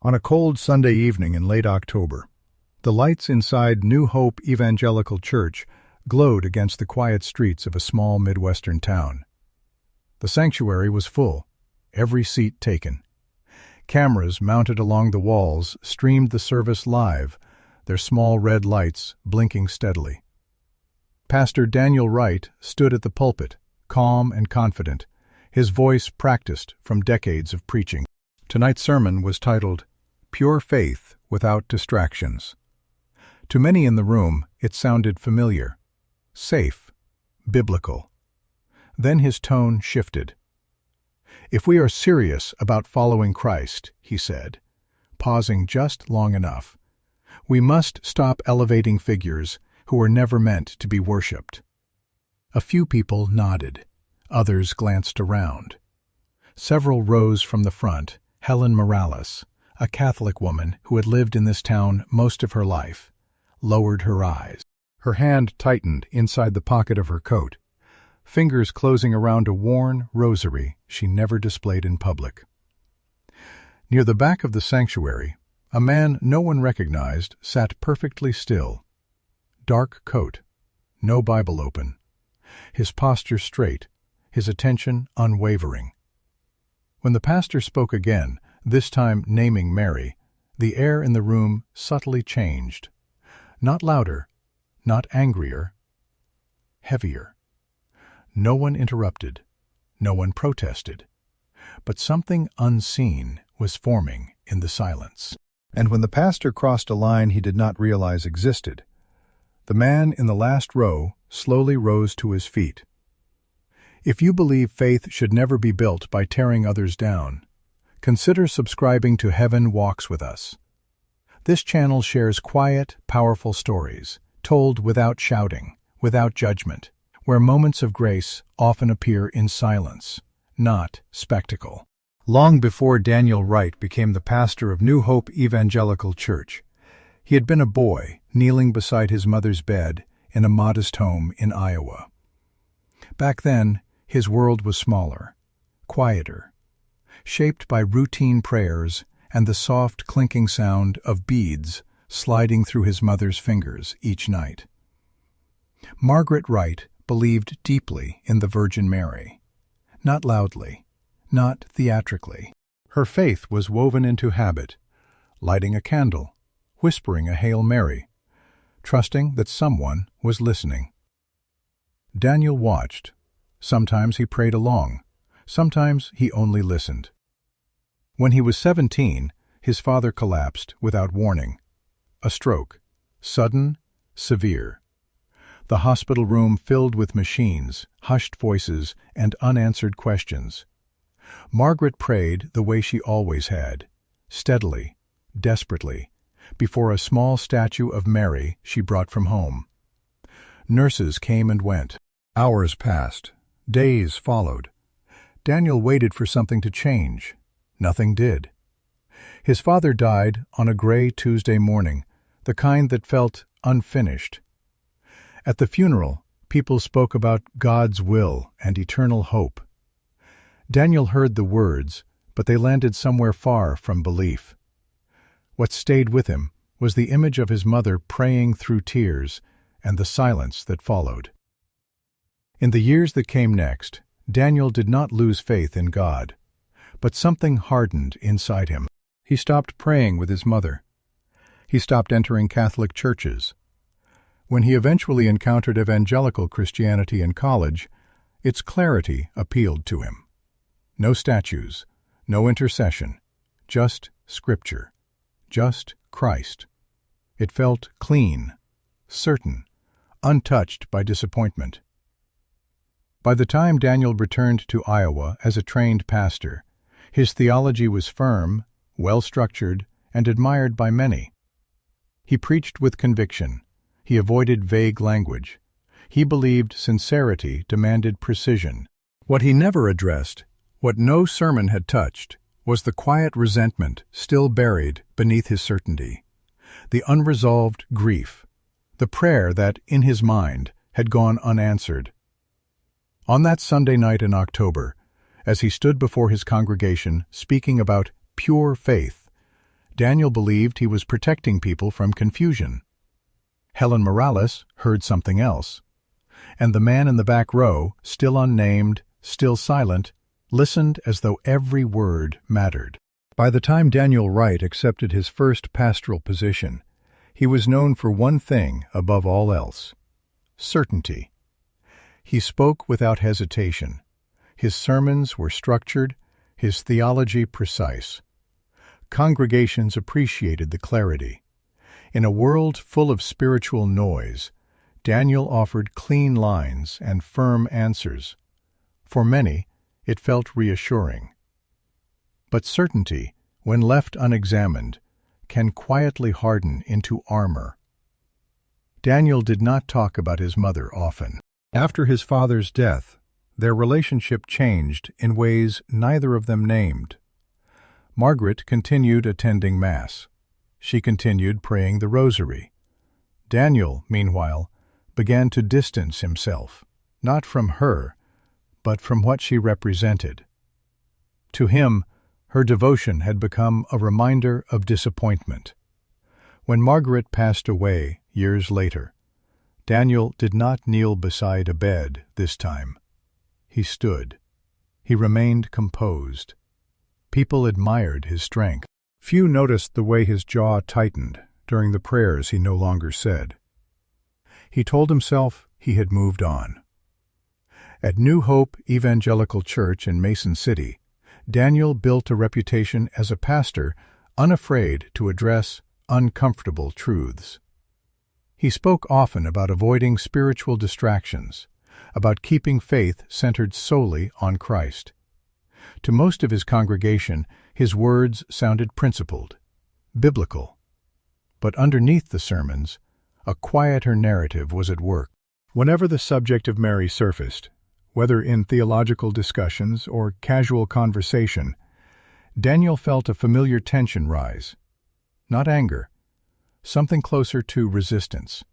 On a cold Sunday evening in late October, the lights inside New Hope Evangelical Church glowed against the quiet streets of a small Midwestern town. The sanctuary was full, every seat taken. Cameras mounted along the walls streamed the service live, their small red lights blinking steadily. Pastor Daniel Wright stood at the pulpit, calm and confident, his voice practiced from decades of preaching. Tonight's sermon was titled, Pure Faith Without Distractions. To many in the room, it sounded familiar, safe, biblical. Then his tone shifted. If we are serious about following Christ, he said, pausing just long enough, we must stop elevating figures who were never meant to be worshipped. A few people nodded, others glanced around. Several rose from the front. Helen Morales, a Catholic woman who had lived in this town most of her life, lowered her eyes. Her hand tightened inside the pocket of her coat, fingers closing around a worn rosary she never displayed in public. Near the back of the sanctuary, a man no one recognized sat perfectly still. Dark coat, no Bible open, his posture straight, his attention unwavering. When the pastor spoke again, this time naming Mary, the air in the room subtly changed. Not louder, not angrier, heavier. No one interrupted, no one protested, but something unseen was forming in the silence. And when the pastor crossed a line he did not realize existed, the man in the last row slowly rose to his feet. If you believe faith should never be built by tearing others down, consider subscribing to Heaven Walks with Us. This channel shares quiet, powerful stories, told without shouting, without judgment, where moments of grace often appear in silence, not spectacle. Long before Daniel Wright became the pastor of New Hope Evangelical Church, he had been a boy kneeling beside his mother's bed in a modest home in Iowa. Back then, his world was smaller, quieter, shaped by routine prayers and the soft clinking sound of beads sliding through his mother's fingers each night. Margaret Wright believed deeply in the Virgin Mary, not loudly, not theatrically. Her faith was woven into habit, lighting a candle, whispering a Hail Mary, trusting that someone was listening. Daniel watched. Sometimes he prayed along, sometimes he only listened. When he was 17, his father collapsed without warning. A stroke, sudden, severe. The hospital room filled with machines, hushed voices, and unanswered questions. Margaret prayed the way she always had, steadily, desperately, before a small statue of Mary she brought from home. Nurses came and went. Hours passed. Days followed. Daniel waited for something to change. Nothing did. His father died on a gray Tuesday morning, the kind that felt unfinished. At the funeral, people spoke about God's will and eternal hope. Daniel heard the words, but they landed somewhere far from belief. What stayed with him was the image of his mother praying through tears and the silence that followed. In the years that came next, Daniel did not lose faith in God, but something hardened inside him. He stopped praying with his mother. He stopped entering Catholic churches. When he eventually encountered evangelical Christianity in college, its clarity appealed to him. No statues, no intercession, just Scripture, just Christ. It felt clean, certain, untouched by disappointment. By the time Daniel returned to Iowa as a trained pastor, his theology was firm, well-structured, and admired by many. He preached with conviction. He avoided vague language. He believed sincerity demanded precision. What he never addressed, what no sermon had touched, was the quiet resentment still buried beneath his certainty, the unresolved grief, the prayer that, in his mind, had gone unanswered. On that Sunday night in October, as he stood before his congregation speaking about pure faith, Daniel believed he was protecting people from confusion. Helen Morales heard something else. And the man in the back row, still unnamed, still silent, listened as though every word mattered. By the time Daniel Wright accepted his first pastoral position, he was known for one thing above all else: certainty. He spoke without hesitation. His sermons were structured, his theology precise. Congregations appreciated the clarity. In a world full of spiritual noise, Daniel offered clean lines and firm answers. For many, it felt reassuring. But certainty, when left unexamined, can quietly harden into armor. Daniel did not talk about his mother often. After his father's death, their relationship changed in ways neither of them named. Margaret continued attending Mass. She continued praying the Rosary. Daniel, meanwhile, began to distance himself, not from her, but from what she represented. To him, her devotion had become a reminder of disappointment. When Margaret passed away years later, Daniel did not kneel beside a bed this time. He stood. He remained composed. People admired his strength. Few noticed the way his jaw tightened during the prayers he no longer said. He told himself he had moved on. At New Hope Evangelical Church in Mason City, Daniel built a reputation as a pastor unafraid to address uncomfortable truths. He spoke often about avoiding spiritual distractions, about keeping faith centered solely on Christ. To most of his congregation, his words sounded principled, biblical. But underneath the sermons, a quieter narrative was at work. Whenever the subject of Mary surfaced, whether in theological discussions or casual conversation, Daniel felt a familiar tension rise. Not anger, something closer to resistance,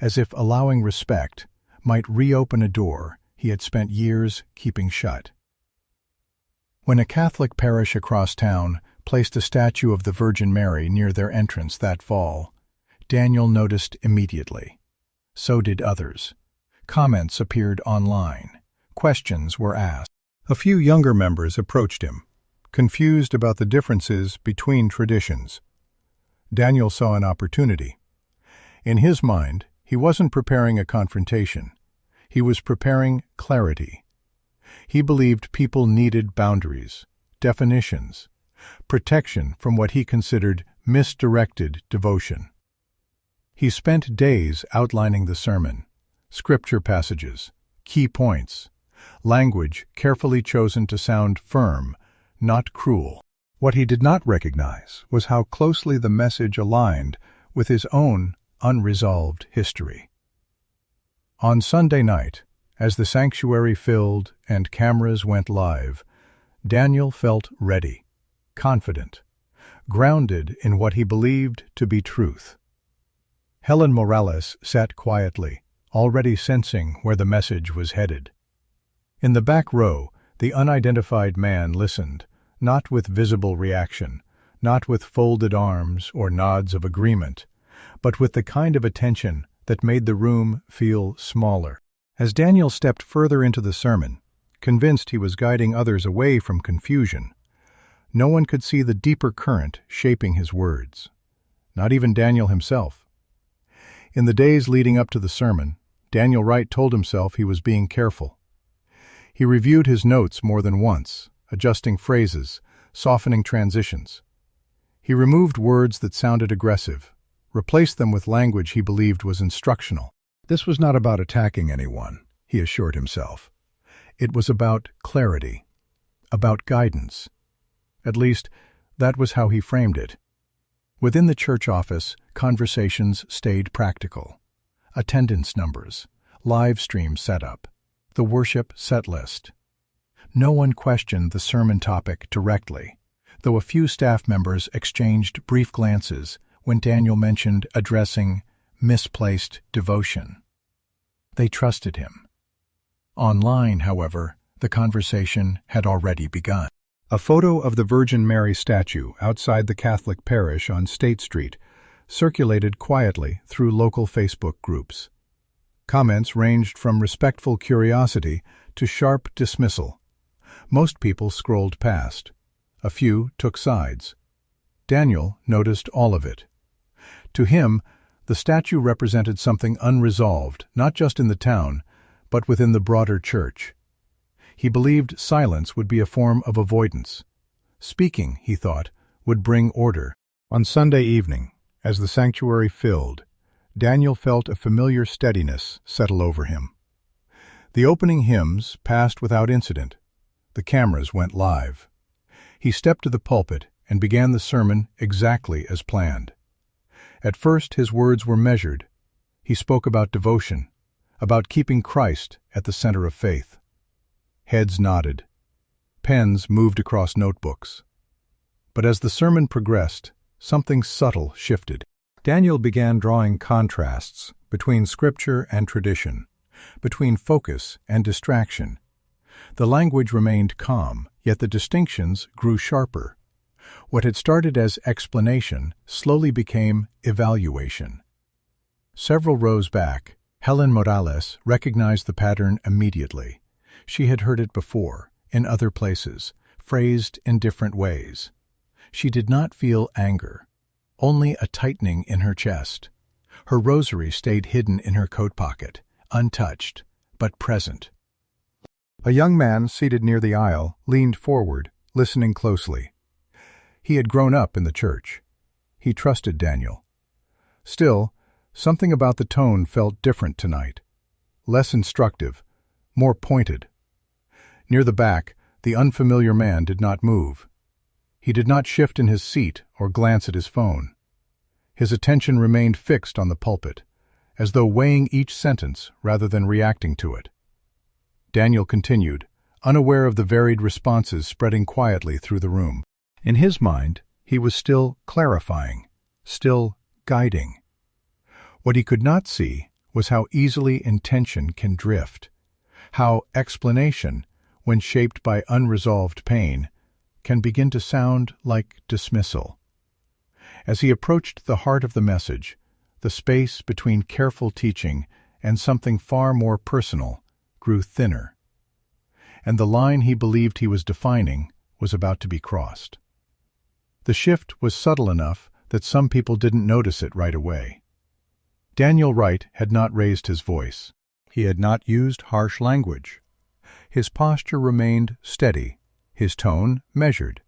as if allowing respect might reopen a door he had spent years keeping shut. When a Catholic parish across town placed a statue of the Virgin Mary near their entrance that fall, Daniel noticed immediately. So did others. Comments appeared online. Questions were asked. A few younger members approached him, confused about the differences between traditions. Daniel saw an opportunity. In his mind, he wasn't preparing a confrontation. He was preparing clarity. He believed people needed boundaries, definitions, protection from what he considered misdirected devotion. He spent days outlining the sermon, scripture passages, key points, language carefully chosen to sound firm, not cruel. What he did not recognize was how closely the message aligned with his own unresolved history. On Sunday night, as the sanctuary filled and cameras went live, Daniel felt ready, confident, grounded in what he believed to be truth. Helen Morales sat quietly, already sensing where the message was headed. In the back row, the unidentified man listened, not with visible reaction, not with folded arms or nods of agreement, but with the kind of attention that made the room feel smaller. As Daniel stepped further into the sermon, convinced he was guiding others away from confusion, no one could see the deeper current shaping his words, not even Daniel himself. In the days leading up to the sermon, Daniel Wright told himself he was being careful. He reviewed his notes more than once, adjusting phrases, softening transitions. He removed words that sounded aggressive, replaced them with language he believed was instructional. This was not about attacking anyone, he assured himself. It was about clarity, about guidance. At least, that was how he framed it. Within the church office, conversations stayed practical. Attendance numbers, live stream setup, the worship set list. No one questioned the sermon topic directly, though a few staff members exchanged brief glances when Daniel mentioned addressing misplaced devotion. They trusted him. Online, however, the conversation had already begun. A photo of the Virgin Mary statue outside the Catholic parish on State Street circulated quietly through local Facebook groups. Comments ranged from respectful curiosity to sharp dismissal. Most people scrolled past. A few took sides. Daniel noticed all of it. To him, the statue represented something unresolved, not just in the town, but within the broader church. He believed silence would be a form of avoidance. Speaking, he thought, would bring order. On Sunday evening, as the sanctuary filled, Daniel felt a familiar steadiness settle over him. The opening hymns passed without incident. The cameras went live. He stepped to the pulpit and began the sermon exactly as planned. At first his words were measured. He spoke about devotion, about keeping Christ at the center of faith. Heads nodded. Pens moved across notebooks. But as the sermon progressed, something subtle shifted. Daniel began drawing contrasts between scripture and tradition, between focus and distraction. The language remained calm, yet the distinctions grew sharper. What had started as explanation slowly became evaluation. Several rows back, Helen Morales recognized the pattern immediately. She had heard it before, in other places, phrased in different ways. She did not feel anger, only a tightening in her chest. Her rosary stayed hidden in her coat pocket, untouched, but present. A young man seated near the aisle leaned forward, listening closely. He had grown up in the church. He trusted Daniel. Still, something about the tone felt different tonight. Less instructive, more pointed. Near the back, the unfamiliar man did not move. He did not shift in his seat or glance at his phone. His attention remained fixed on the pulpit, as though weighing each sentence rather than reacting to it. Daniel continued, unaware of the varied responses spreading quietly through the room. In his mind, he was still clarifying, still guiding. What he could not see was how easily intention can drift, how explanation, when shaped by unresolved pain, can begin to sound like dismissal. As he approached the heart of the message, the space between careful teaching and something far more personal grew thinner, and the line he believed he was defining was about to be crossed. The shift was subtle enough that some people didn't notice it right away. Daniel Wright had not raised his voice. He had not used harsh language. His posture remained steady, his tone measured.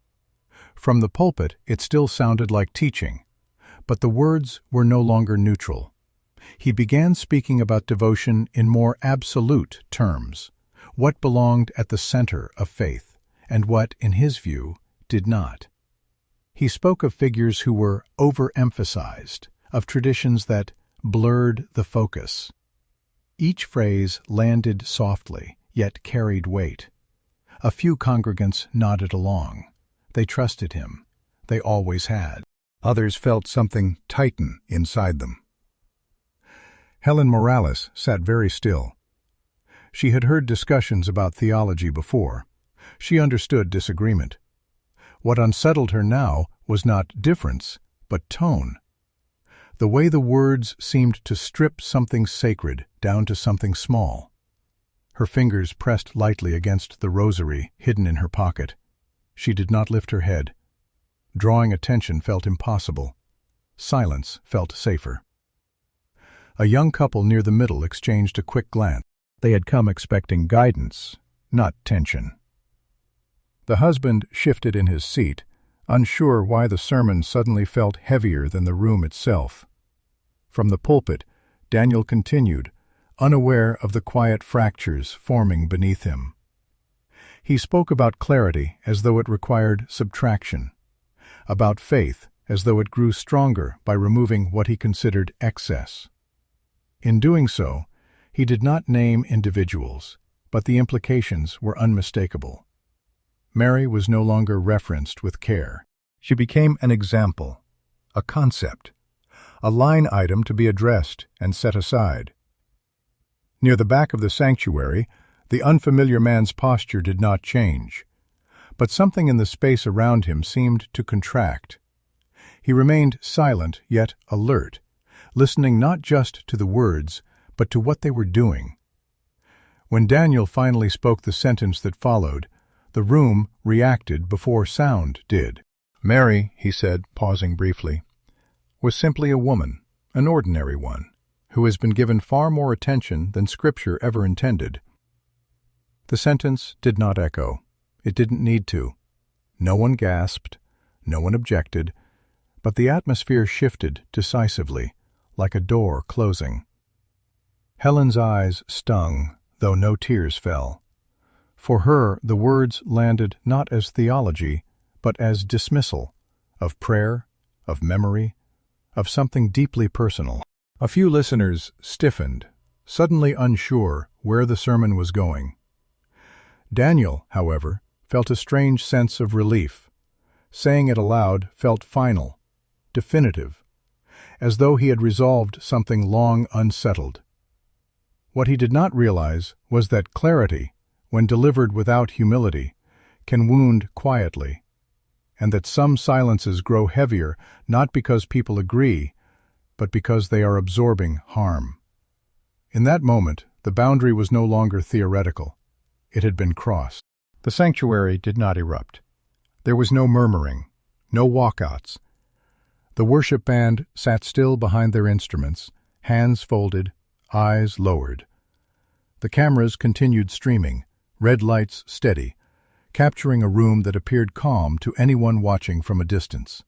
From the pulpit, it still sounded like teaching, but the words were no longer neutral. He began speaking about devotion in more absolute terms, what belonged at the center of faith, and what, in his view, did not. He spoke of figures who were overemphasized, of traditions that blurred the focus. Each phrase landed softly, yet carried weight. A few congregants nodded along. They trusted him. They always had. Others felt something tighten inside them. Helen Morales sat very still. She had heard discussions about theology before. She understood disagreement. What unsettled her now was not difference, but tone. The way the words seemed to strip something sacred down to something small. Her fingers pressed lightly against the rosary hidden in her pocket. She did not lift her head. Drawing attention felt impossible. Silence felt safer. A young couple near the middle exchanged a quick glance. They had come expecting guidance, not tension. The husband shifted in his seat, unsure why the sermon suddenly felt heavier than the room itself. From the pulpit, Daniel continued, unaware of the quiet fractures forming beneath him. He spoke about clarity as though it required subtraction, about faith as though it grew stronger by removing what he considered excess. In doing so, he did not name individuals, but the implications were unmistakable. Mary was no longer referenced with care. She became an example, a concept, a line item to be addressed and set aside. Near the back of the sanctuary, the unfamiliar man's posture did not change, but something in the space around him seemed to contract. He remained silent yet alert, listening not just to the words, but to what they were doing. When Daniel finally spoke the sentence that followed, the room reacted before sound did. "Mary," he said, pausing briefly, "was simply a woman, an ordinary one, who has been given far more attention than Scripture ever intended." The sentence did not echo. It didn't need to. No one gasped, no one objected, but the atmosphere shifted decisively, like a door closing. Helen's eyes stung, though no tears fell. For her, the words landed not as theology, but as dismissal, of prayer, of memory, of something deeply personal. A few listeners stiffened, suddenly unsure where the sermon was going. Daniel, however, felt a strange sense of relief. Saying it aloud felt final, definitive, as though he had resolved something long unsettled. What he did not realize was that clarity, when delivered without humility, can wound quietly, and that some silences grow heavier not because people agree, but because they are absorbing harm. In that moment, the boundary was no longer theoretical. It had been crossed. The sanctuary did not erupt. There was no murmuring, no walkouts. The worship band sat still behind their instruments, hands folded, eyes lowered. The cameras continued streaming, red lights steady, capturing a room that appeared calm to anyone watching from a distance.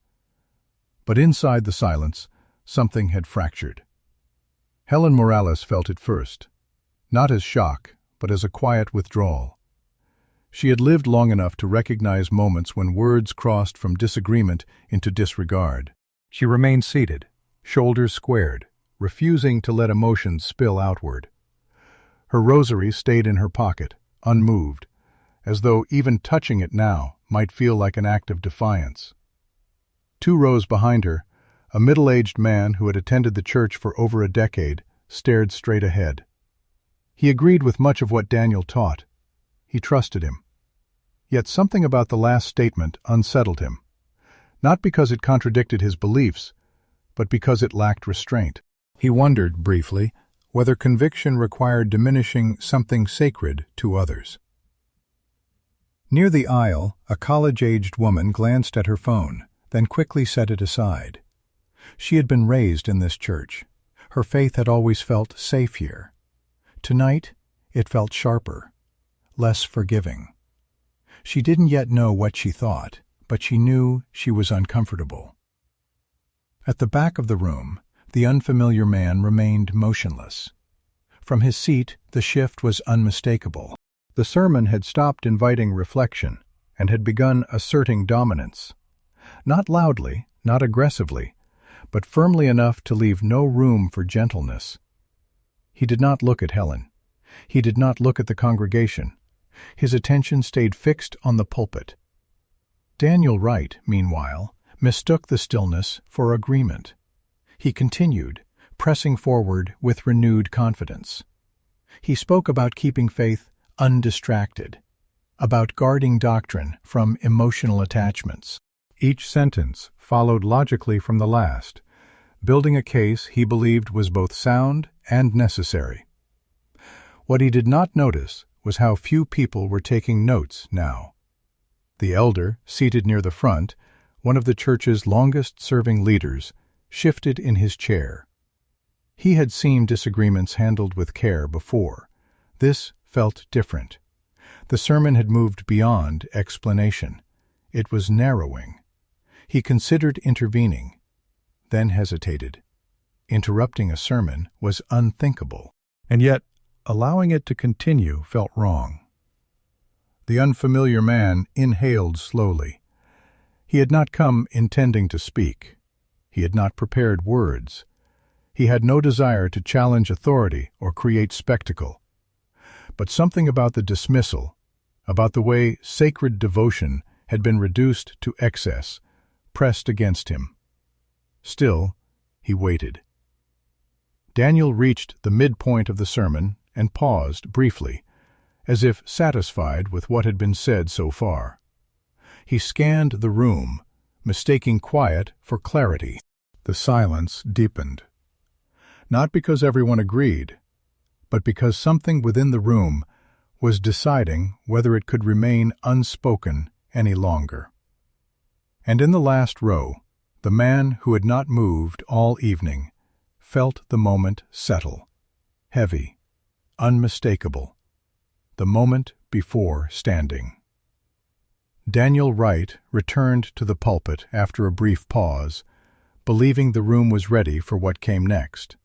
But inside the silence, something had fractured. Helen Morales felt it first, not as shock, but as a quiet withdrawal. She had lived long enough to recognize moments when words crossed from disagreement into disregard. She remained seated, shoulders squared, refusing to let emotions spill outward. Her rosary stayed in her pocket, unmoved, as though even touching it now might feel like an act of defiance. 2 rows behind her, a middle-aged man who had attended the church for over a decade stared straight ahead. He agreed with much of what Daniel taught. He trusted him. Yet something about the last statement unsettled him, not because it contradicted his beliefs, but because it lacked restraint. He wondered, briefly, whether conviction required diminishing something sacred to others. Near the aisle, a college-aged woman glanced at her phone, then quickly set it aside. She had been raised in this church. Her faith had always felt safe here. Tonight, it felt sharper, less forgiving. She didn't yet know what she thought, but she knew she was uncomfortable. At the back of the room, the unfamiliar man remained motionless. From his seat, the shift was unmistakable. The sermon had stopped inviting reflection and had begun asserting dominance. Not loudly, not aggressively, but firmly enough to leave no room for gentleness. He did not look at Helen. He did not look at the congregation. His attention stayed fixed on the pulpit. Daniel Wright, meanwhile, mistook the stillness for agreement. He continued, pressing forward with renewed confidence. He spoke about keeping faith undistracted, about guarding doctrine from emotional attachments. Each sentence followed logically from the last, building a case he believed was both sound and necessary. What he did not notice was how few people were taking notes now. The elder, seated near the front, one of the church's longest-serving leaders, shifted in his chair. He had seen disagreements handled with care before. This felt different. The sermon had moved beyond explanation. It was narrowing. He considered intervening, then hesitated. Interrupting a sermon was unthinkable, and yet allowing it to continue felt wrong. The unfamiliar man inhaled slowly. He had not come intending to speak. He had not prepared words. He had no desire to challenge authority or create spectacle. But something about the dismissal, about the way sacred devotion had been reduced to excess, pressed against him. Still, he waited. Daniel reached the midpoint of the sermon and paused briefly, as if satisfied with what had been said so far. He scanned the room, mistaking quiet for clarity. The silence deepened. Not because everyone agreed, but because something within the room was deciding whether it could remain unspoken any longer. And in the last row, the man who had not moved all evening felt the moment settle, heavy, unmistakable, the moment before standing. Daniel Wright returned to the pulpit after a brief pause, believing the room was ready for what came next.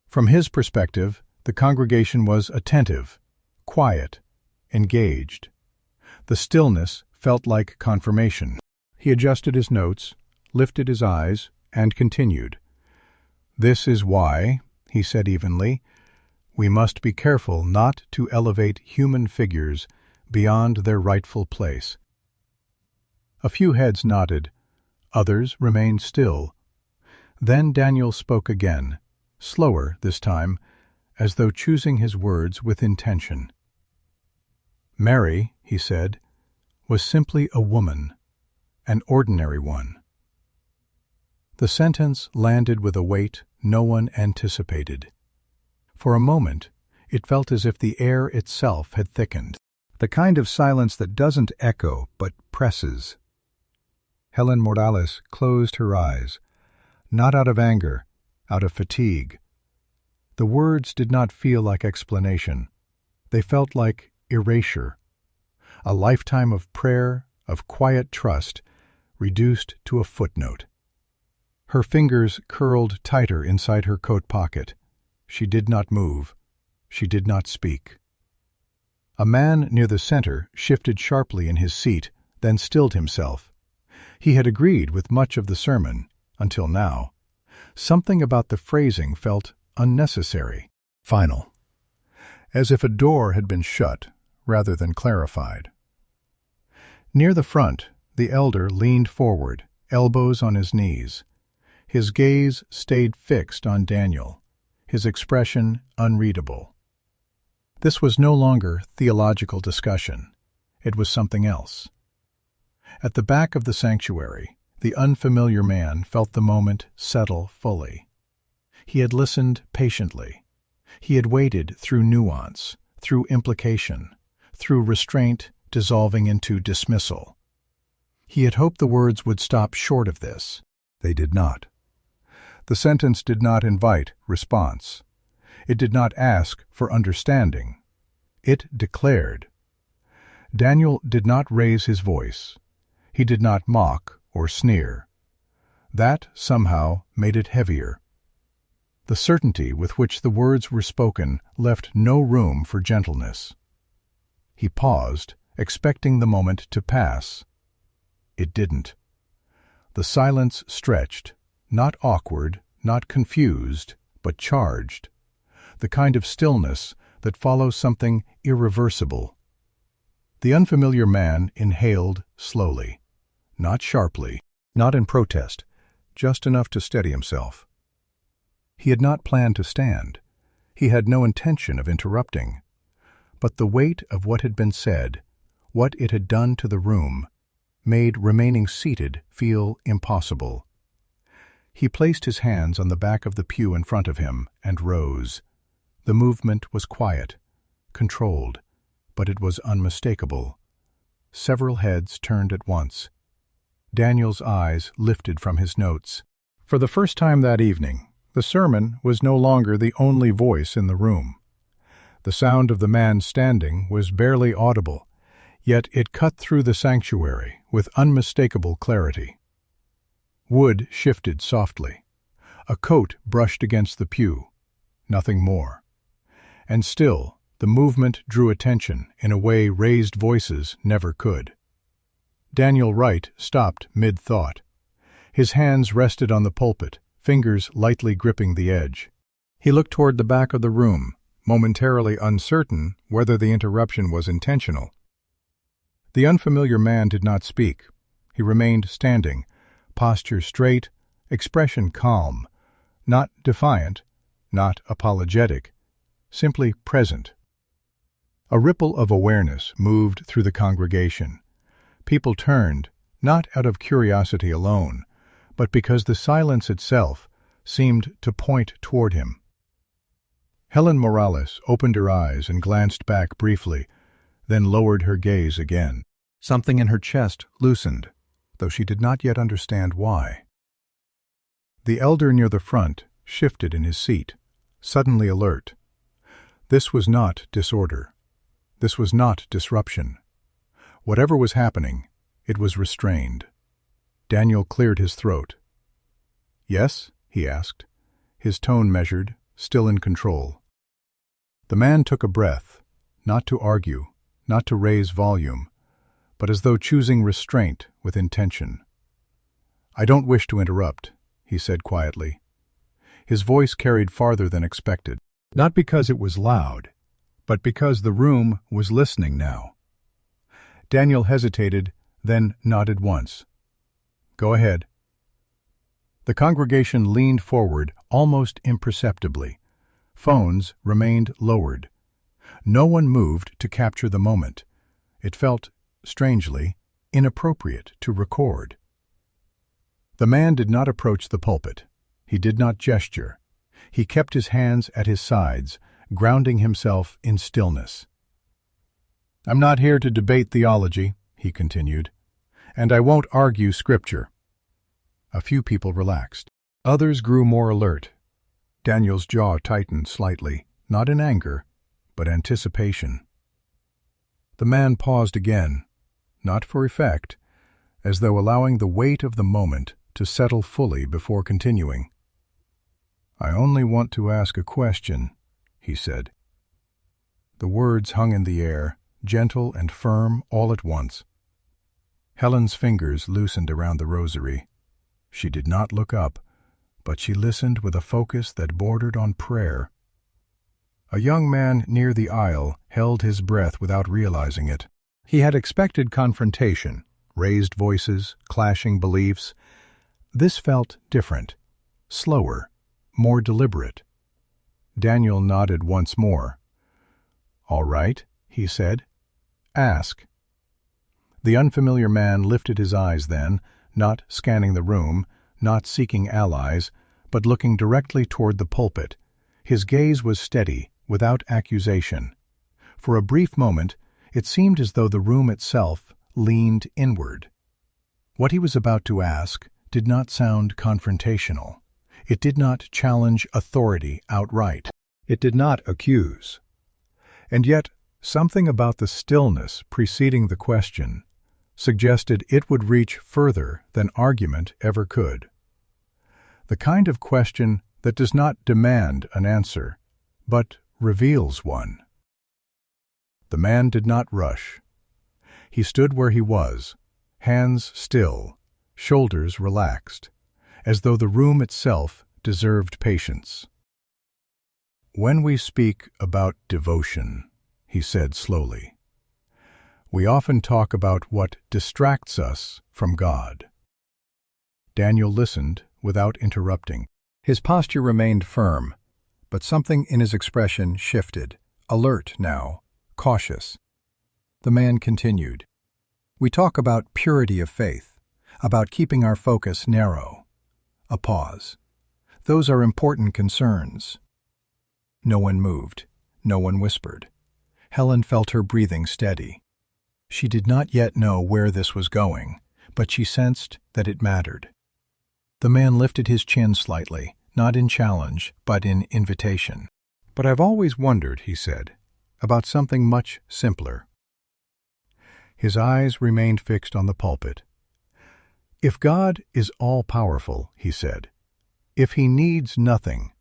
From his perspective, the congregation was attentive, quiet, engaged. The stillness felt like confirmation. He adjusted his notes, lifted his eyes, and continued. "This is why," he said evenly, "we must be careful not to elevate human figures beyond their rightful place." A few heads nodded, others remained still. Then Daniel spoke again, slower this time, as though choosing his words with intention. "Mary," he said, "was simply a woman, an ordinary one." The sentence landed with a weight no one anticipated. For a moment, it felt as if the air itself had thickened, the kind of silence that doesn't echo but presses. Helen Morales closed her eyes, not out of anger, out of fatigue. The words did not feel like explanation. They felt like erasure. A lifetime of prayer, of quiet trust, reduced to a footnote. Her fingers curled tighter inside her coat pocket. She did not move. She did not speak. A man near the center shifted sharply in his seat, then stilled himself. He had agreed with much of the sermon, until now. Something about the phrasing felt unnecessary, final, as if a door had been shut rather than clarified. Near the front, the elder leaned forward, elbows on his knees. His gaze stayed fixed on Daniel, his expression unreadable. This was no longer theological discussion. It was something else. At the back of the sanctuary, the unfamiliar man felt the moment settle fully. He had listened patiently. He had waited through nuance, through implication, through restraint dissolving into dismissal. He had hoped the words would stop short of this. They did not. The sentence did not invite response. It did not ask for understanding. It declared. Daniel did not raise his voice. He did not mock or sneer. That, somehow, made it heavier. The certainty with which the words were spoken left no room for gentleness. He paused, expecting the moment to pass. It didn't. The silence stretched, not awkward, not confused, but charged. The kind of stillness that follows something irreversible. The unfamiliar man inhaled slowly, not sharply, not in protest, just enough to steady himself. He had not planned to stand. He had no intention of interrupting. But the weight of what had been said, what it had done to the room, made remaining seated feel impossible. He placed his hands on the back of the pew in front of him and rose. The movement was quiet, controlled, but it was unmistakable. Several heads turned at once. Daniel's eyes lifted from his notes. For the first time that evening, the sermon was no longer the only voice in the room. The sound of the man standing was barely audible, yet it cut through the sanctuary with unmistakable clarity. Wood shifted softly. A coat brushed against the pew. Nothing more. And still, the movement drew attention in a way raised voices never could. Daniel Wright stopped mid-thought. His hands rested on the pulpit, fingers lightly gripping the edge. He looked toward the back of the room, momentarily uncertain whether the interruption was intentional. The unfamiliar man did not speak. He remained standing, posture straight, expression calm, not defiant, not apologetic, simply present. A ripple of awareness moved through the congregation. People turned, not out of curiosity alone, but because the silence itself seemed to point toward him. Helen Morales opened her eyes and glanced back briefly, then lowered her gaze again. Something in her chest loosened, though she did not yet understand why. The elder near the front shifted in his seat, suddenly alert. This was not disorder. This was not disruption. Whatever was happening, it was restrained. Daniel cleared his throat. "Yes?" he asked, his tone measured, still in control. The man took a breath, not to argue, not to raise volume, but as though choosing restraint with intention. "I don't wish to interrupt," he said quietly. His voice carried farther than expected, not because it was loud, but because the room was listening now. Daniel hesitated, then nodded once. "Go ahead." The congregation leaned forward almost imperceptibly. Phones remained lowered. No one moved to capture the moment. It felt, strangely, inappropriate to record. The man did not approach the pulpit. He did not gesture. He kept his hands at his sides, grounding himself in stillness. "I'm not here to debate theology," he continued, "and I won't argue Scripture." A few people relaxed. Others grew more alert. Daniel's jaw tightened slightly, not in anger, but anticipation. The man paused again, not for effect, as though allowing the weight of the moment to settle fully before continuing. "I only want to ask a question," he said. The words hung in the air, gentle and firm all at once. Helen's fingers loosened around the rosary. She did not look up, but she listened with a focus that bordered on prayer. A young man near the aisle held his breath without realizing it. He had expected confrontation, raised voices, clashing beliefs. This felt different, slower, more deliberate. Daniel nodded once more. "All right," he said. "Ask." The unfamiliar man lifted his eyes then, not scanning the room, not seeking allies, but looking directly toward the pulpit. His gaze was steady, without accusation. For a brief moment, it seemed as though the room itself leaned inward. What he was about to ask did not sound confrontational. It did not challenge authority outright. It did not accuse. And yet, something about the stillness preceding the question suggested it would reach further than argument ever could. The kind of question that does not demand an answer, but reveals one. The man did not rush. He stood where he was, hands still, shoulders relaxed, as though the room itself deserved patience. "When we speak about devotion," he said slowly, "we often talk about what distracts us from God." Daniel listened without interrupting. His posture remained firm, but something in his expression shifted, alert now, cautious. The man continued, "We talk about purity of faith, about keeping our focus narrow." A pause. "Those are important concerns." No one moved. No one whispered. Helen felt her breathing steady. She did not yet know where this was going, but she sensed that it mattered. The man lifted his chin slightly, not in challenge, but in invitation. "But I've always wondered," he said, "about something much simpler." His eyes remained fixed on the pulpit. "If God is all-powerful," he said, "if he needs nothing,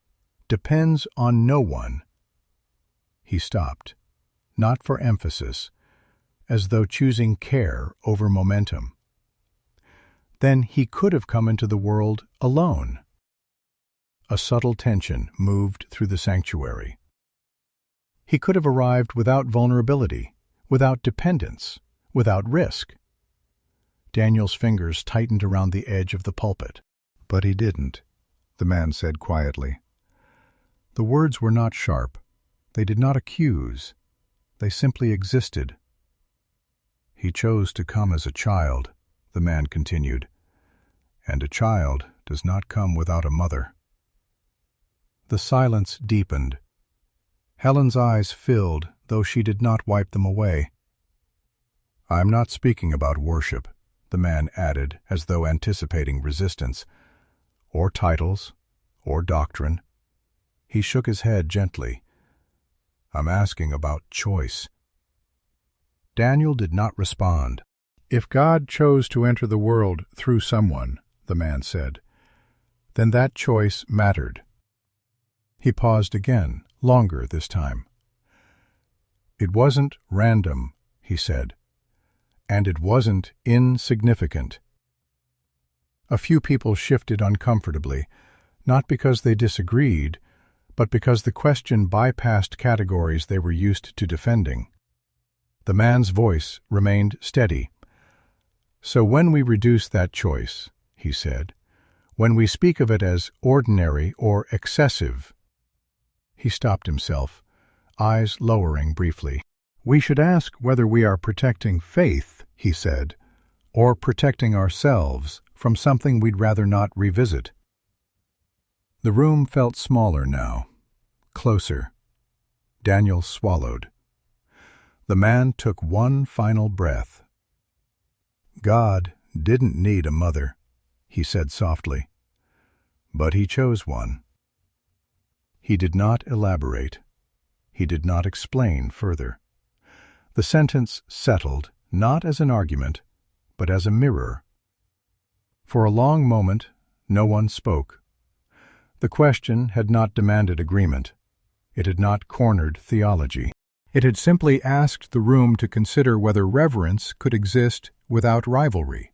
depends on no one." He stopped, not for emphasis, as though choosing care over momentum. Then he could have come into the world alone. A subtle tension moved through the sanctuary. He could have arrived without vulnerability, without dependence, without risk. Daniel's fingers tightened around the edge of the pulpit. "But he didn't," the man said quietly. The words were not sharp. They did not accuse. They simply existed. He chose to come as a child, the man continued, and a child does not come without a mother. The silence deepened. Helen's eyes filled, though she did not wipe them away. "I'm not speaking about worship," the man added, as though anticipating resistance, "or titles, or doctrine." He shook his head gently. "I'm asking about choice." Daniel did not respond. "If God chose to enter the world through someone," the man said, "then that choice mattered." He paused again, longer this time. "It wasn't random," he said, "and it wasn't insignificant." A few people shifted uncomfortably, not because they disagreed, but because the question bypassed categories they were used to defending. The man's voice remained steady. "So when we reduce that choice," he said, "when we speak of it as ordinary or excessive—" He stopped himself, eyes lowering briefly. "We should ask whether we are protecting faith," he said, "or protecting ourselves from something we'd rather not revisit." The room felt smaller now, closer. Daniel swallowed. The man took one final breath. "God didn't need a mother," he said softly, "but he chose one." He did not elaborate. He did not explain further. The sentence settled, not as an argument, but as a mirror. For a long moment, no one spoke. The question had not demanded agreement. It had not cornered theology. It had simply asked the room to consider whether reverence could exist without rivalry,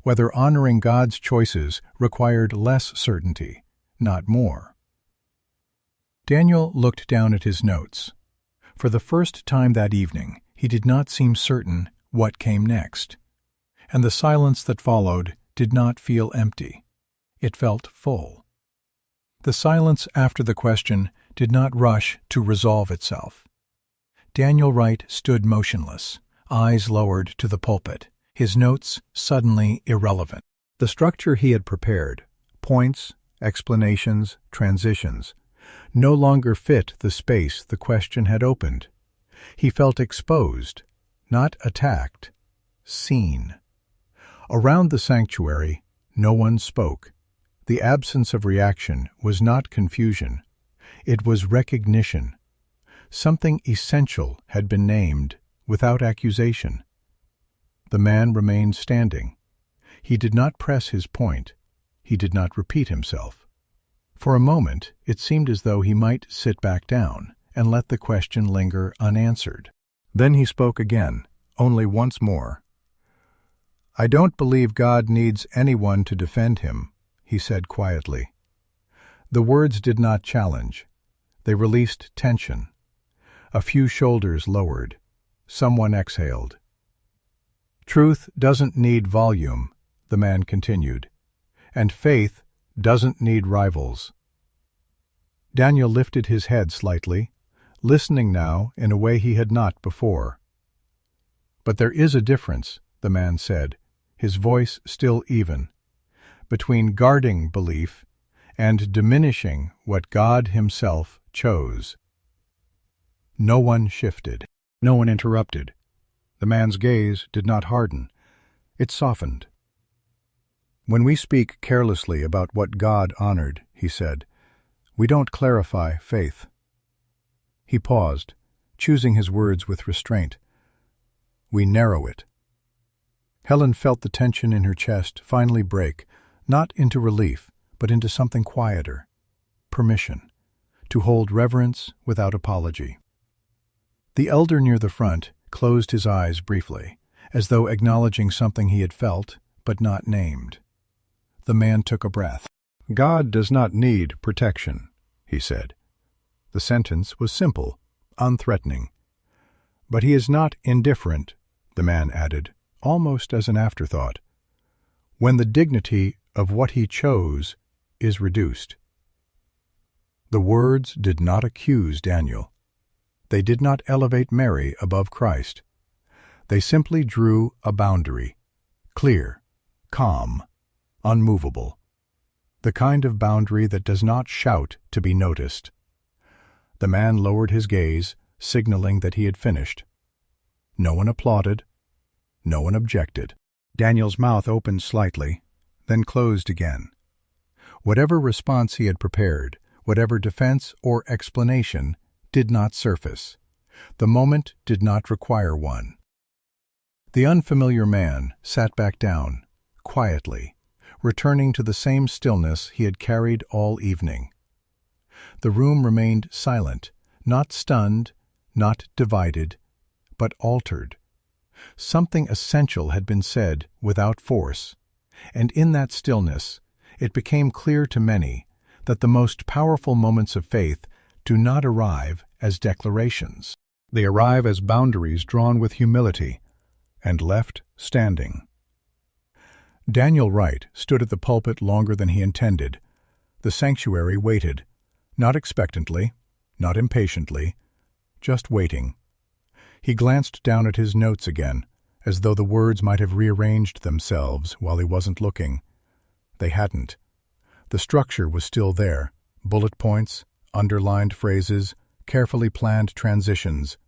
whether honoring God's choices required less certainty, not more. Daniel looked down at his notes. For the first time that evening, he did not seem certain what came next. And the silence that followed did not feel empty. It felt full. The silence after the question did not rush to resolve itself. Daniel Wright stood motionless, eyes lowered to the pulpit, his notes suddenly irrelevant. The structure he had prepared, points, explanations, transitions, no longer fit the space the question had opened. He felt exposed, not attacked, seen. Around the sanctuary, no one spoke. The absence of reaction was not confusion. It was recognition. Something essential had been named, without accusation. The man remained standing. He did not press his point. He did not repeat himself. For a moment, it seemed as though he might sit back down and let the question linger unanswered. Then he spoke again, only once more. "I don't believe God needs anyone to defend him," he said quietly. The words did not challenge. They released tension. A few shoulders lowered. Someone exhaled. "Truth doesn't need volume," the man continued, "and faith doesn't need rivals." Daniel lifted his head slightly, listening now in a way he had not before. "But there is a difference," the man said, his voice still even, "between guarding belief and diminishing what God himself chose." No one shifted. No one interrupted. The man's gaze did not harden. It softened. "When we speak carelessly about what God honored," he said, "we don't clarify faith." He paused, choosing his words with restraint. "We narrow it." Helen felt the tension in her chest finally break, not into relief, but into something quieter. Permission. To hold reverence without apology. The elder near the front closed his eyes briefly, as though acknowledging something he had felt, but not named. The man took a breath. "God does not need protection," he said. The sentence was simple, unthreatening. "But he is not indifferent," the man added, almost as an afterthought, "when the dignity of what he chose is reduced." The words did not accuse Daniel. They did not elevate Mary above Christ. They simply drew a boundary, clear, calm, unmovable. The kind of boundary that does not shout to be noticed. The man lowered his gaze, signaling that he had finished. No one applauded. No one objected. Daniel's mouth opened slightly, then closed again. Whatever response he had prepared, whatever defense or explanation, did not surface. The moment did not require one. The unfamiliar man sat back down, quietly, returning to the same stillness he had carried all evening. The room remained silent, not stunned, not divided, but altered. Something essential had been said without force, and in that stillness it became clear to many that the most powerful moments of faith do not arrive as declarations. They arrive as boundaries drawn with humility and left standing. Daniel Wright stood at the pulpit longer than he intended. The sanctuary waited, not expectantly, not impatiently, just waiting. He glanced down at his notes again, as though the words might have rearranged themselves while he wasn't looking. They hadn't. The structure was still there, bullet points, underlined phrases, carefully planned transitions,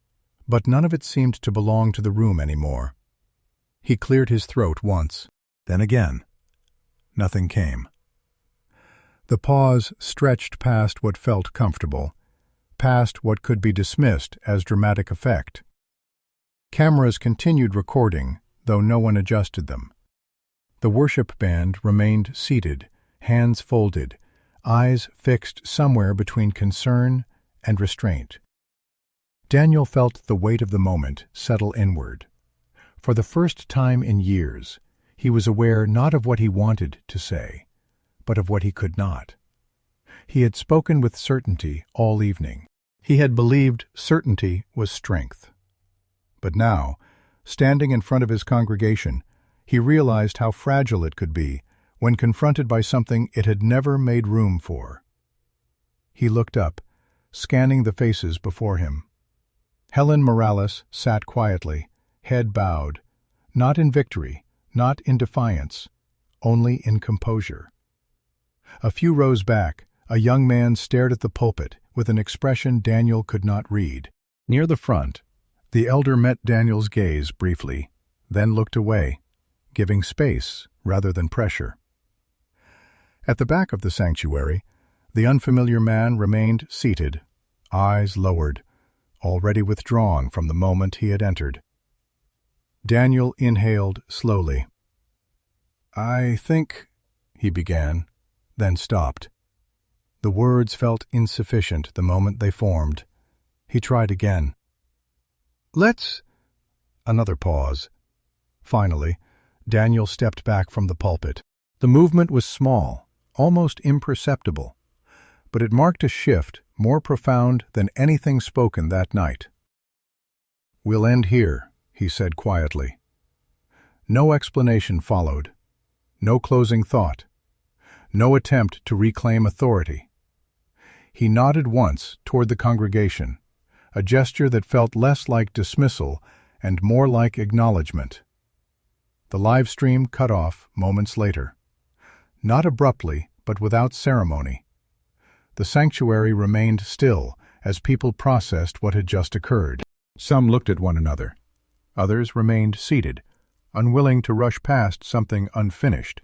but none of it seemed to belong to the room anymore. He cleared his throat once, then again. Nothing came. The pause stretched past what felt comfortable, past what could be dismissed as dramatic effect. Cameras continued recording, though no one adjusted them. The worship band remained seated, hands folded, eyes fixed somewhere between concern and restraint. Daniel felt the weight of the moment settle inward. For the first time in years, he was aware not of what he wanted to say, but of what he could not. He had spoken with certainty all evening. He had believed certainty was strength. But now, standing in front of his congregation, he realized how fragile it could be when confronted by something it had never made room for. He looked up, scanning the faces before him. Helen Morales sat quietly, head bowed, not in victory, not in defiance, only in composure. A few rows back, a young man stared at the pulpit with an expression Daniel could not read. Near the front, the elder met Daniel's gaze briefly, then looked away, giving space rather than pressure. At the back of the sanctuary, the unfamiliar man remained seated, eyes lowered, already withdrawn from the moment he had entered. Daniel inhaled slowly. "I think," he began, then stopped. The words felt insufficient the moment they formed. He tried again. "Let's—" Another pause. Finally, Daniel stepped back from the pulpit. The movement was small, almost imperceptible, but it marked a shift more profound than anything spoken that night. "We'll end here," he said quietly. No explanation followed, no closing thought, no attempt to reclaim authority. He nodded once toward the congregation, a gesture that felt less like dismissal and more like acknowledgement. The live stream cut off moments later. Not abruptly, but without ceremony. The sanctuary remained still as people processed what had just occurred. Some looked at one another. Others remained seated, unwilling to rush past something unfinished.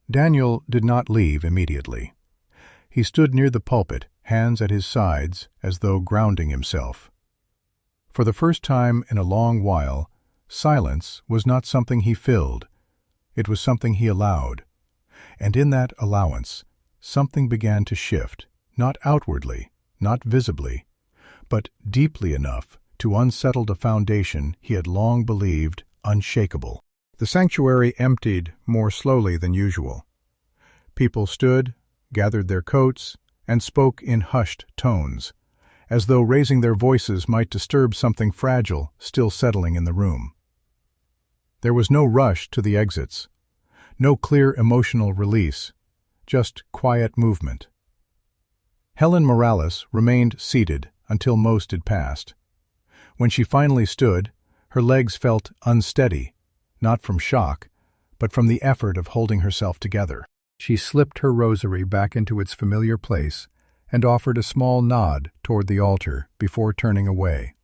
Daniel did not leave immediately. He stood near the pulpit, hands at his sides, as though grounding himself. For the first time in a long while, silence was not something he filled. It was something he allowed. And in that allowance, something began to shift, not outwardly, not visibly, but deeply enough to unsettle a foundation he had long believed unshakable. The sanctuary emptied more slowly than usual. People stood, gathered their coats, and spoke in hushed tones, as though raising their voices might disturb something fragile still settling in the room. There was no rush to the exits, no clear emotional release, just quiet movement. Helen Morales remained seated until most had passed. When she finally stood, Her legs felt unsteady, not from shock, but from the effort of holding herself together. She slipped her rosary back into its familiar place and offered a small nod toward the altar before turning away.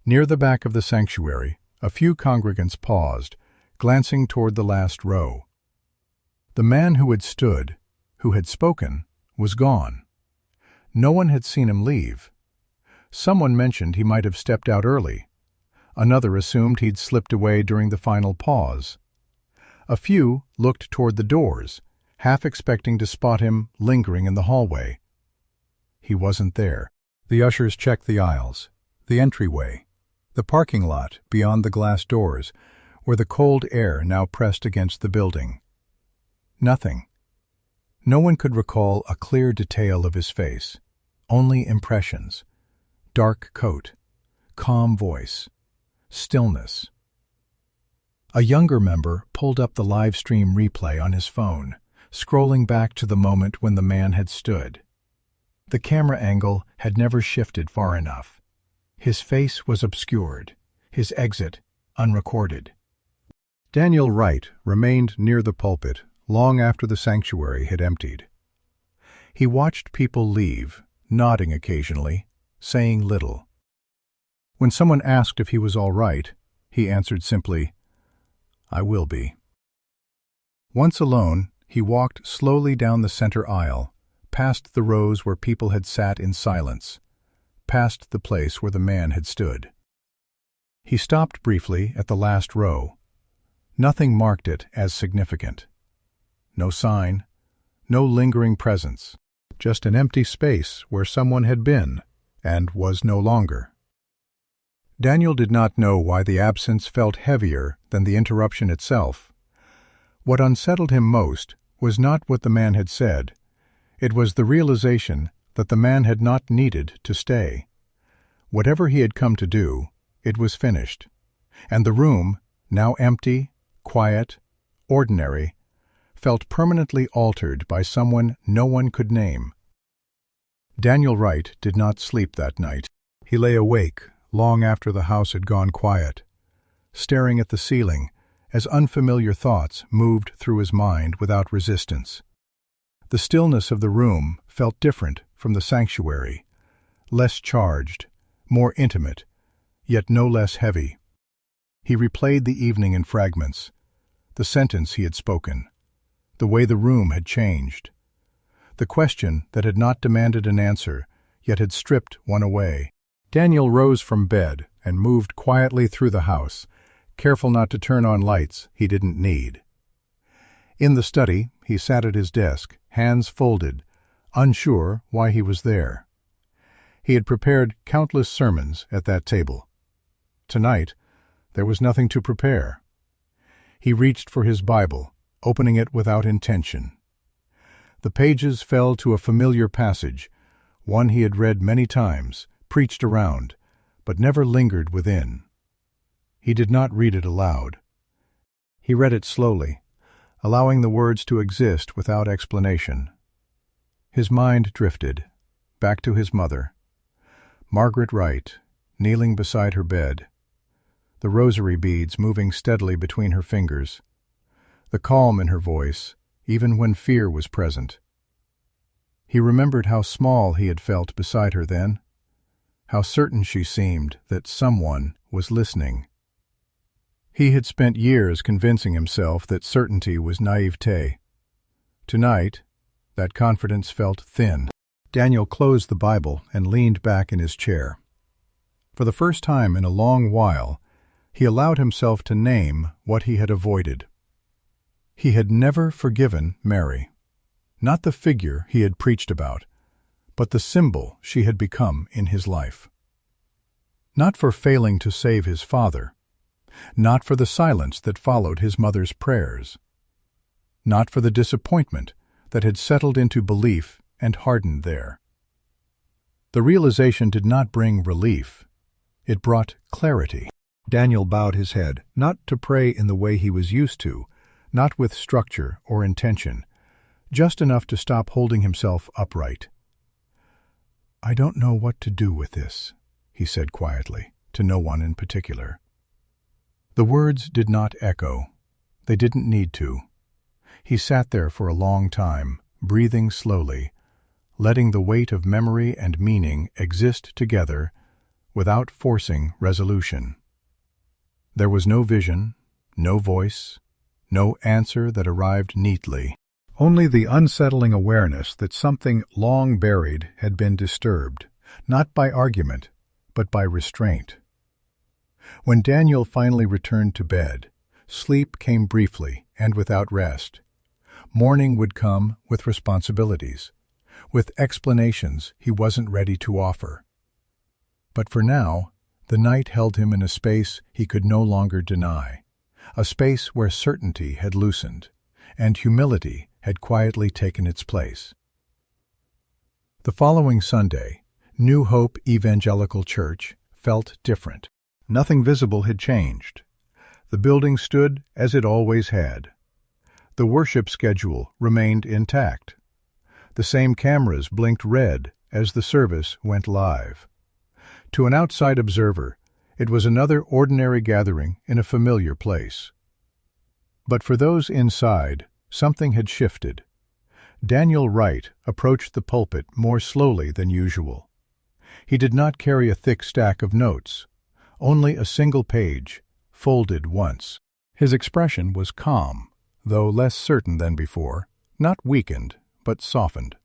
Near the back of the sanctuary, a few congregants paused, glancing toward the last row. The man who had stood, who had spoken, was gone. No one had seen him leave. Someone mentioned he might have stepped out early. Another assumed he'd slipped away during the final pause. A few looked toward the doors, half expecting to spot him lingering in the hallway. He wasn't there. The ushers checked the aisles, the entryway, the parking lot beyond the glass doors, where the cold air now pressed against the building. Nothing. No one could recall a clear detail of his face, only impressions. Dark coat, calm voice, stillness. A younger member pulled up the live stream replay on his phone, scrolling back to the moment when the man had stood. The camera angle had never shifted far enough. His face was obscured, his exit unrecorded. Daniel Wright remained near the pulpit long after the sanctuary had emptied. He watched people leave, nodding occasionally, saying little. When someone asked if he was all right, he answered simply, "I will be." Once alone, he walked slowly down the center aisle, past the rows where people had sat in silence, past the place where the man had stood. He stopped briefly at the last row. Nothing marked it as significant. No sign, no lingering presence, just an empty space where someone had been and was no longer. Daniel did not know why the absence felt heavier than the interruption itself. What unsettled him most was not what the man had said. It was the realization that the man had not needed to stay. Whatever he had come to do, it was finished, and the room, now empty, quiet, ordinary, felt permanently altered by someone no one could name. Daniel Wright did not sleep that night. He lay awake long after the house had gone quiet, staring at the ceiling as unfamiliar thoughts moved through his mind without resistance. The stillness of the room felt different from the sanctuary, less charged, more intimate, yet no less heavy. He replayed the evening in fragments, the sentence he had spoken, the way the room had changed, the question that had not demanded an answer, yet had stripped one away. Daniel rose from bed and moved quietly through the house, careful not to turn on lights he didn't need. In the study, he sat at his desk, hands folded, unsure why he was there. He had prepared countless sermons at that table. Tonight, there was nothing to prepare. He reached for his Bible, opening it without intention. The pages fell to a familiar passage, one he had read many times, preached around, but never lingered within. He did not read it aloud. He read it slowly, allowing the words to exist without explanation. His mind drifted, back to his mother, Margaret Wright, kneeling beside her bed, the rosary beads moving steadily between her fingers, the calm in her voice, even when fear was present. He remembered how small he had felt beside her then, how certain she seemed that someone was listening. He had spent years convincing himself that certainty was naivete. Tonight, that confidence felt thin. Daniel closed the Bible and leaned back in his chair. For the first time in a long while, he allowed himself to name what he had avoided. He had never forgiven Mary, not the figure he had preached about, but the symbol she had become in his life. Not for failing to save his father, not for the silence that followed his mother's prayers, not for the disappointment that had settled into belief and hardened there. The realization did not bring relief. It brought clarity. Daniel bowed his head, not to pray in the way he was used to, not with structure or intention, just enough to stop holding himself upright. "I don't know what to do with this," he said quietly, to no one in particular. The words did not echo. They didn't need to. He sat there for a long time, breathing slowly, letting the weight of memory and meaning exist together without forcing resolution. There was no vision, no voice, no answer that arrived neatly. Only the unsettling awareness that something long buried had been disturbed, not by argument, but by restraint. When Daniel finally returned to bed, sleep came briefly and without rest. Morning would come with responsibilities, with explanations he wasn't ready to offer. But for now, the night held him in a space he could no longer deny, a space where certainty had loosened, and humility had quietly taken its place. The following Sunday, New Hope Evangelical Church felt different. Nothing visible had changed. The building stood as it always had. The worship schedule remained intact. The same cameras blinked red as the service went live. To an outside observer, it was another ordinary gathering in a familiar place. But for those inside, something had shifted. Daniel Wright approached the pulpit more slowly than usual. He did not carry a thick stack of notes, only a single page, folded once. His expression was calm, though less certain than before, not weakened, but softened.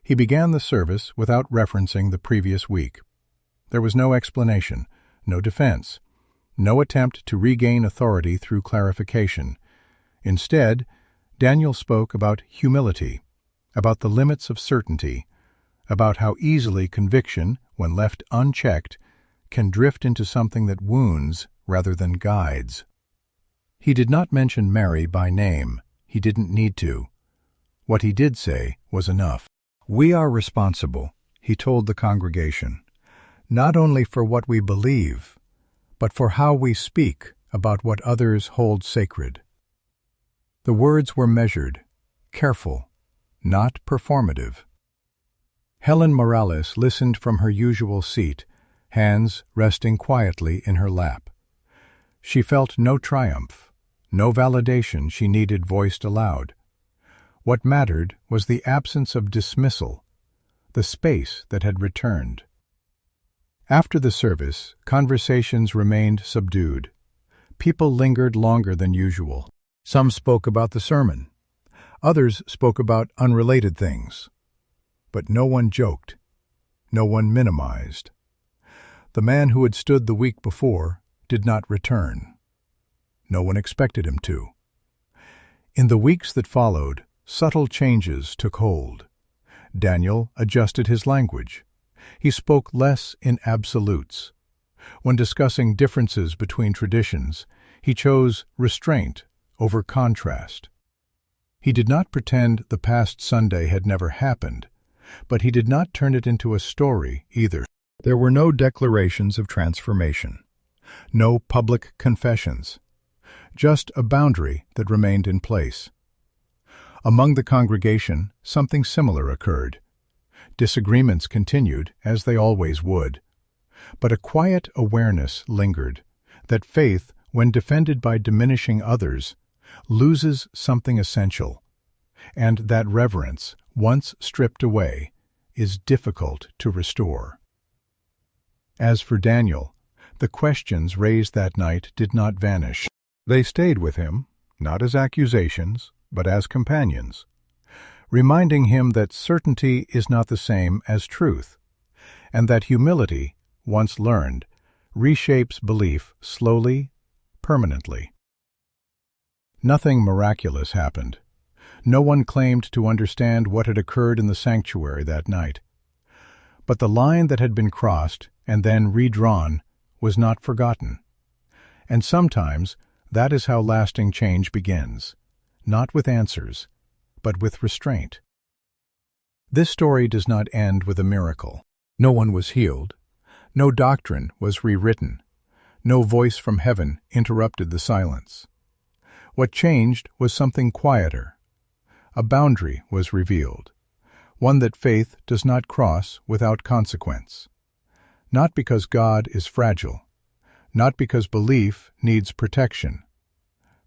He began the service without referencing the previous week. There was no explanation, no defense, no attempt to regain authority through clarification. Instead, Daniel spoke about humility, about the limits of certainty, about how easily conviction, when left unchecked, can drift into something that wounds rather than guides. He did not mention Mary by name. He didn't need to. What he did say was enough. "We are responsible," he told the congregation, "not only for what we believe, but for how we speak about what others hold sacred." The words were measured, careful, not performative. Helen Morales listened from her usual seat, hands resting quietly in her lap. She felt no triumph, no validation she needed voiced aloud. What mattered was the absence of dismissal, the space that had returned. After the service, conversations remained subdued. People lingered longer than usual. Some spoke about the sermon. Others spoke about unrelated things. But no one joked. No one minimized. The man who had stood the week before did not return. No one expected him to. In the weeks that followed, subtle changes took hold. Daniel adjusted his language. He spoke less in absolutes. When discussing differences between traditions, he chose restraint over contrast. He did not pretend the past Sunday had never happened, but he did not turn it into a story either. There were no declarations of transformation, no public confessions, just a boundary that remained in place. Among the congregation, something similar occurred. Disagreements continued, as they always would. But a quiet awareness lingered, that faith, when defended by diminishing others, loses something essential, and that reverence, once stripped away, is difficult to restore. As for Daniel, the questions raised that night did not vanish. They stayed with him, not as accusations, but as companions, reminding him that certainty is not the same as truth, and that humility, once learned, reshapes belief slowly, permanently. Nothing miraculous happened. No one claimed to understand what had occurred in the sanctuary that night. But the line that had been crossed and then redrawn was not forgotten. And sometimes that is how lasting change begins, not with answers, but with restraint. This story does not end with a miracle. No one was healed. No doctrine was rewritten. No voice from heaven interrupted the silence. What changed was something quieter. A boundary was revealed, one that faith does not cross without consequence. Not because God is fragile, not because belief needs protection,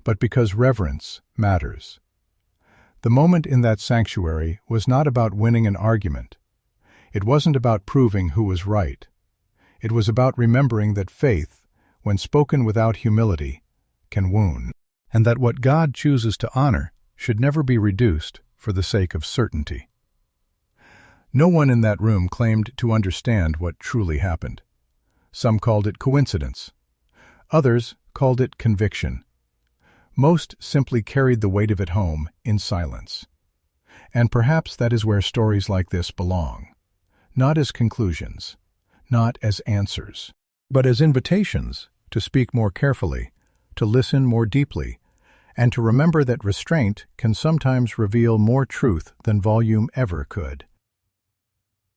but because reverence matters. The moment in that sanctuary was not about winning an argument. It wasn't about proving who was right. It was about remembering that faith, when spoken without humility, can wound, and that what God chooses to honor should never be reduced for the sake of certainty. No one in that room claimed to understand what truly happened. Some called it coincidence. Others called it conviction. Most simply carried the weight of it home in silence. And perhaps that is where stories like this belong. Not as conclusions, not as answers, but as invitations to speak more carefully, to listen more deeply, and to remember that restraint can sometimes reveal more truth than volume ever could.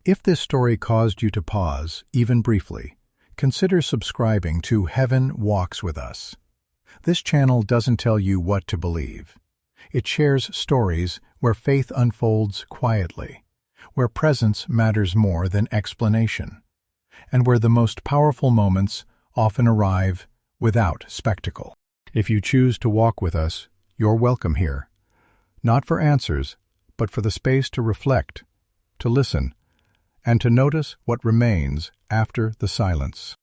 If this story caused you to pause, even briefly, consider subscribing to Heaven Walks with Us. This channel doesn't tell you what to believe. It shares stories where faith unfolds quietly, where presence matters more than explanation, and where the most powerful moments often arrive without spectacle. If you choose to walk with us, you're welcome here. Not for answers, but for the space to reflect, to listen, and to notice what remains after the silence.